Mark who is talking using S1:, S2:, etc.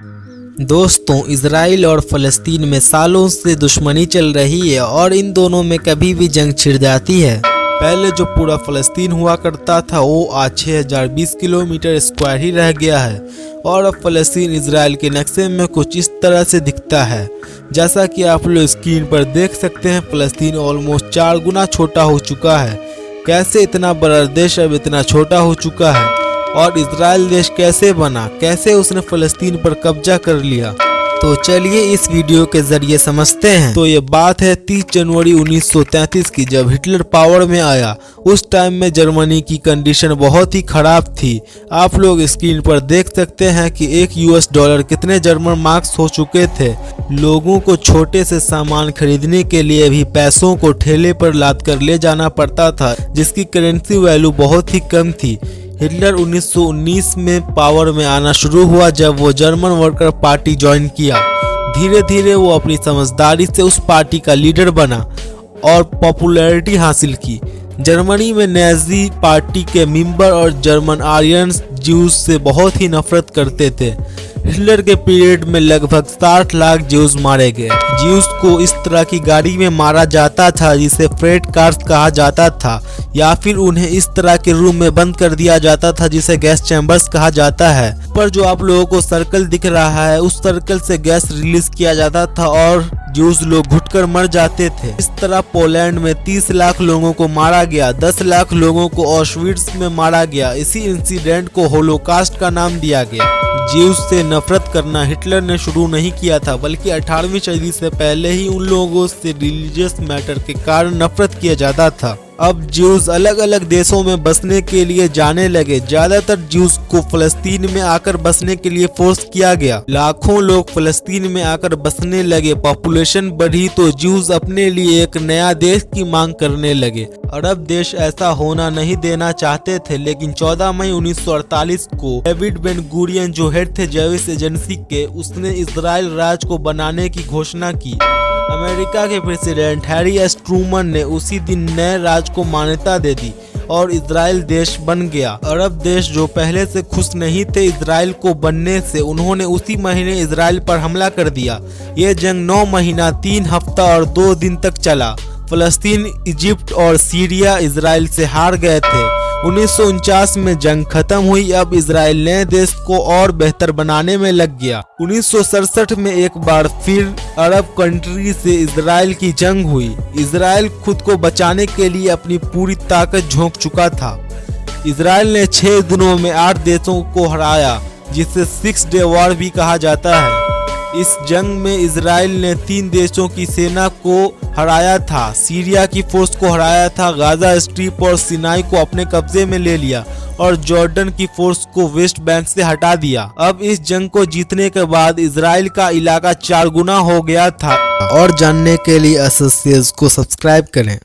S1: दोस्तों, इजराइल और फ़लस्तीन में सालों से दुश्मनी चल रही है और इन दोनों में कभी भी जंग छिड़ जाती है। पहले जो पूरा फ़लस्तीन हुआ करता था वो आज 6020 किलोमीटर स्क्वायर ही रह गया है और अब फ़लस्तीन इजराइल के नक्शे में कुछ इस तरह से दिखता है। जैसा कि आप लोग स्क्रीन पर देख सकते हैं, फ़लस्तीन ऑलमोस्ट 4 गुना छोटा हो चुका है। कैसे इतना बड़ा देश अब इतना छोटा हो चुका है और इजराइल देश कैसे बना, कैसे उसने फ़लस्तीन पर कब्जा कर लिया, तो चलिए इस वीडियो के जरिए समझते हैं। तो ये बात है 30 जनवरी 1933 की, जब हिटलर पावर में आया। उस टाइम में जर्मनी की कंडीशन बहुत ही खराब थी। आप लोग स्क्रीन पर देख सकते हैं कि $1 कितने जर्मन मार्क्स हो चुके थे। लोगों को छोटे से सामान खरीदने के लिए भी पैसों को ठेले पर लाद कर ले जाना पड़ता था, जिसकी करेंसी वैल्यू बहुत ही कम थी। हिटलर 1919 में पावर में आना शुरू हुआ जब वो जर्मन वर्कर पार्टी ज्वाइन किया। धीरे धीरे वो अपनी समझदारी से उस पार्टी का लीडर बना और पॉपुलैरिटी हासिल की। जर्मनी में नाजी पार्टी के मेंबर और जर्मन आर्यंस ज्यूज से बहुत ही नफरत करते थे। हिटलर के पीरियड में लगभग 60 लाख ज्यूज मारे गए। ज्यूज को इस तरह की गाड़ी में मारा जाता था जिसे फ्रेट कार्स कहा जाता था, या फिर उन्हें इस तरह के रूम में बंद कर दिया जाता था जिसे गैस चैम्बर्स कहा जाता है। पर जो आप लोगों को सर्कल दिख रहा है, उस सर्कल से गैस रिलीज किया जाता था और ज्यूज लोग घुटकर मर जाते थे। इस तरह पोलैंड में 30 लाख लोगों को मारा गया, 10 लाख लोगों को ऑश्विट्ज़ में मारा गया। इसी इंसिडेंट को होलोकास्ट का नाम दिया गया। ज्यूज से नफरत करना हिटलर ने शुरू नहीं किया था, बल्कि 18वीं सदी से पहले ही उन लोगों से रिलीजियस मैटर के कारण नफरत किया जाता था। अब ज्यूज अलग अलग देशों में बसने के लिए जाने लगे। ज्यादातर ज्यूज को फ़लस्तीन में आकर बसने के लिए फोर्स किया गया। लाखों लोग फ़लस्तीन में आकर बसने लगे। पॉपुलेशन बढ़ी तो ज्यूज अपने लिए एक नया देश की मांग करने लगे। अरब देश ऐसा होना नहीं देना चाहते थे, लेकिन 14 मई 1948 को डेविड बेन गुरियन, जो हेड थे जेविश एजेंसी के, उसने इजराइल राज्य को बनाने की घोषणा की। अमेरिका के प्रेसिडेंट हैरी एस ट्रूमन ने उसी दिन नए राज्य को मान्यता दे दी और इजराइल देश बन गया। अरब देश जो पहले से खुश नहीं थे इजराइल को बनने से, उन्होंने उसी महीने इजराइल पर हमला कर दिया। ये जंग 9 महीना 3 हफ्ता और 2 दिन तक चला। फ़लस्तीन, इजिप्ट और सीरिया इजराइल से हार गए थे। 1949 में जंग खत्म हुई। अब इजराइल नए देश को और बेहतर बनाने में लग गया। 1967 में एक बार फिर अरब कंट्री से इजराइल की जंग हुई। इजराइल खुद को बचाने के लिए अपनी पूरी ताकत झोंक चुका था। इजराइल ने 6 दिनों में 8 देशों को हराया, जिसे 6 डे वॉर भी कहा जाता है। इस जंग में इजराइल ने 3 देशों की सेना को हराया था। सीरिया की फोर्स को हराया था, गाजा स्ट्रिप और सिनाई को अपने कब्जे में ले लिया और जॉर्डन की फोर्स को वेस्ट बैंक से हटा दिया। अब इस जंग को जीतने के बाद इजराइल का इलाका 4 गुना हो गया था। और जानने के लिए एसएससीएस को सब्सक्राइब करें।